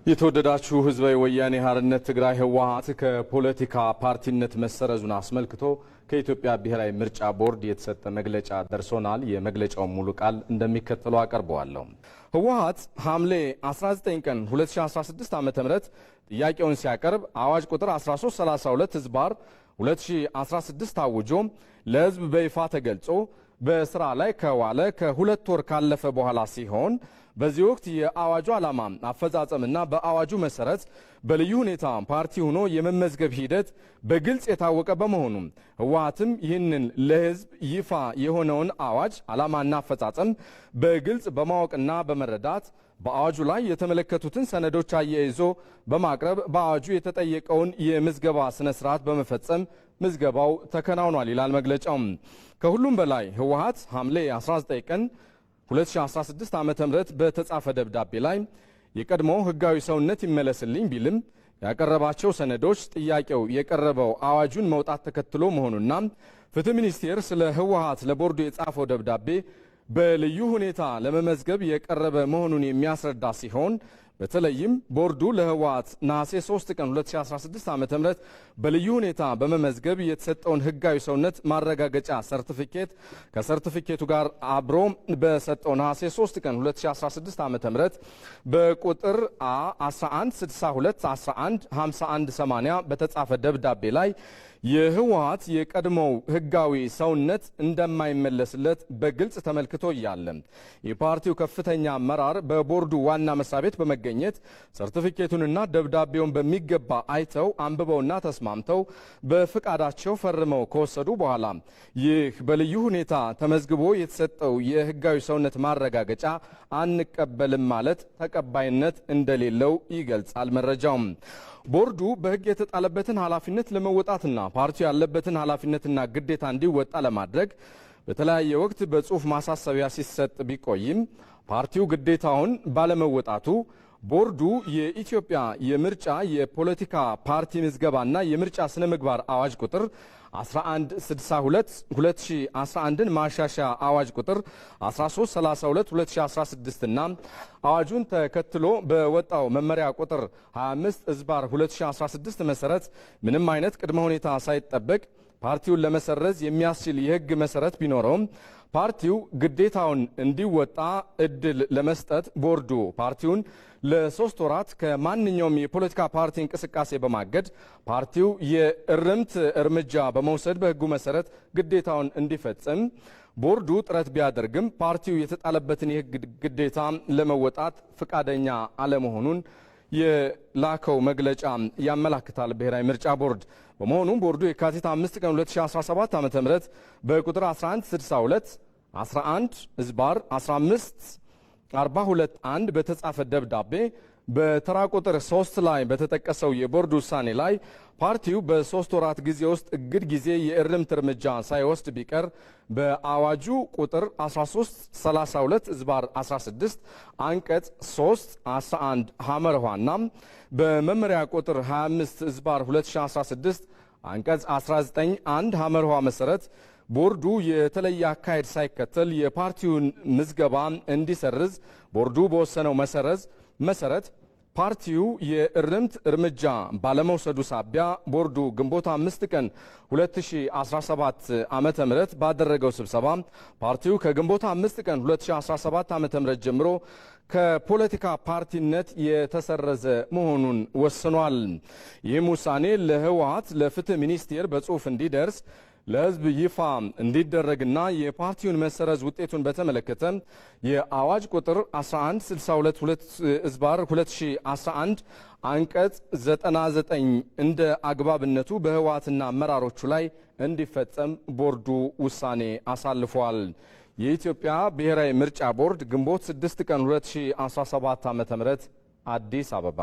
የተወደዳችሁ ህዝባዊ ወያኔ ሓርነት ትግራይ ህወሓት ከፖለቲካ ፓርቲነት መሰረዙን አስመልክቶ ከኢትዮጵያ ብሔራዊ ምርጫ ቦርድ የተሰጠ መግለጫ ደርሶናል። የመግለጫውን ሙሉ ቃል እንደሚከተለው አቀርበዋለሁ። ህወሓት ሐምሌ 19 ቀን 2016 ዓ.ም ጥያቄውን ሲያቀርብ አዋጅ ቁጥር 1332/2016 ታውጆ ለህዝብ በይፋ ተገልጾ በስራ ላይ ከዋለ ከሁለት ወር ካለፈ በኋላ ሲሆን በዚህ ወቅት የአዋጁ ዓላማ አፈጻጸምና በአዋጁ መሰረት በልዩ ሁኔታ ፓርቲ ሆኖ የመመዝገብ ሂደት በግልጽ የታወቀ በመሆኑ ህወሓትም ይህንን ለህዝብ ይፋ የሆነውን አዋጅ ዓላማና አፈጻጸም በግልጽ በማወቅና በመረዳት በአዋጁ ላይ የተመለከቱትን ሰነዶች አያይዞ በማቅረብ በአዋጁ የተጠየቀውን የምዝገባ ስነ ስርዓት በመፈጸም ምዝገባው ተከናውኗል ይላል መግለጫው። ከሁሉም በላይ ህወሓት ሐምሌ 19 ቀን 2016 ዓ.ም በተጻፈ ደብዳቤ ላይ የቀድሞው ህጋዊ ሰውነት ይመለስልኝ ቢልም ያቀረባቸው ሰነዶች ጥያቄው የቀረበው አዋጁን መውጣት ተከትሎ መሆኑና ፍትህ ሚኒስቴር ስለ ህወሓት ለቦርዱ የጻፈው ደብዳቤ በልዩ ሁኔታ ለመመዝገብ የቀረበ መሆኑን የሚያስረዳ ሲሆን በተለይም ቦርዱ ለህወሓት ነሐሴ 3 ቀን 2016 ዓ.ም በልዩ ሁኔታ በመመዝገብ የተሰጠውን ህጋዊ ሰውነት ማረጋገጫ ሰርቲፊኬት ከሰርቲፊኬቱ ጋር አብሮ በሰጠው ነሐሴ 3 ቀን 2016 ዓ.ም በቁጥር A1162115180 በተጻፈ ደብዳቤ ላይ የህወሓት የቀድሞው ህጋዊ ሰውነት እንደማይመለስለት በግልጽ ተመልክቶ እያለ የፓርቲው ከፍተኛ አመራር በቦርዱ ዋና መስሪያ ቤት በመገኘት ሰርቲፊኬቱንና ደብዳቤውን በሚገባ አይተው አንብበውና ተስማምተው በፍቃዳቸው ፈርመው ከወሰዱ በኋላ ይህ በልዩ ሁኔታ ተመዝግቦ የተሰጠው የህጋዊ ሰውነት ማረጋገጫ አንቀበልም ማለት ተቀባይነት እንደሌለው ይገልጻል መረጃው። ቦርዱ በህግ የተጣለበትን ኃላፊነት ለመወጣትና ፓርቲው ያለበትን ኃላፊነትና ግዴታ እንዲወጣ ለማድረግ በተለያየ ወቅት በጽሁፍ ማሳሰቢያ ሲሰጥ ቢቆይም ፓርቲው ግዴታውን ባለመወጣቱ ቦርዱ የኢትዮጵያ የምርጫ የፖለቲካ ፓርቲ ምዝገባና የምርጫ ስነ ምግባር አዋጅ ቁጥር 1162/2011ን ማሻሻያ አዋጅ ቁጥር 1332/2016 እና አዋጁን ተከትሎ በወጣው መመሪያ ቁጥር 25/2016 መሰረት ምንም አይነት ቅድመ ሁኔታ ሳይጠበቅ ፓርቲውን ለመሰረዝ የሚያስችል የህግ መሰረት ቢኖረውም ፓርቲው ግዴታውን እንዲወጣ እድል ለመስጠት ቦርዱ ፓርቲውን ለ3 ወራት ከማንኛውም የፖለቲካ ፓርቲ እንቅስቃሴ በማገድ ፓርቲው የእርምት እርምጃ በመውሰድ በህጉ መሰረት ግዴታውን እንዲፈጽም ቦርዱ ጥረት ቢያደርግም ፓርቲው የተጣለበትን የህግ ግዴታ ለመወጣት ፈቃደኛ አለመሆኑን የላከው መግለጫ ያመላክታል ብሔራዊ ምርጫ ቦርድ። በመሆኑም ቦርዱ የካቲት 5 ቀን 2017 ዓ.ም በቁጥር 1162/11/1542/1 በተጻፈ ደብዳቤ በተራ ቁጥር 3 ላይ በተጠቀሰው የቦርድ ውሳኔ ላይ ፓርቲው በ3 ወራት ጊዜ ውስጥ እግድ ጊዜ የእርምት እርምጃ ሳይወስድ ቢቀር በአዋጁ ቁጥር 1332/16 አንቀጽ 311 ሐመርኋና በመመሪያ ቁጥር 25/2016 አንቀጽ 191 ሐመርኋ መሰረት ቦርዱ የተለየ አካሄድ ሳይከተል የፓርቲውን ምዝገባ እንዲሰርዝ ቦርዱ በወሰነው መሰረት ፓርቲው የእርምት እርምጃ ባለመውሰዱ ሳቢያ ቦርዱ ግንቦት 5 ቀን 2017 ዓ.ም ባደረገው ስብሰባ ፓርቲው ከግንቦት 5 ቀን 2017 ዓ.ም ጀምሮ ከፖለቲካ ፓርቲነት የተሰረዘ መሆኑን ወስኗል። ይህም ውሳኔ ለህወሓት ለፍትህ ሚኒስቴር በጽሁፍ እንዲደርስ ለህዝብ ይፋ እንዲደረግና የፓርቲውን መሰረዝ ውጤቱን በተመለከተ የአዋጅ ቁጥር 1162/2011 አንቀጽ 99 እንደ አግባብነቱ በህወሓትና አመራሮቹ ላይ እንዲፈጸም ቦርዱ ውሳኔ አሳልፏል። የኢትዮጵያ ብሔራዊ ምርጫ ቦርድ ግንቦት 6 ቀን 2017 ዓ.ም አዲስ አበባ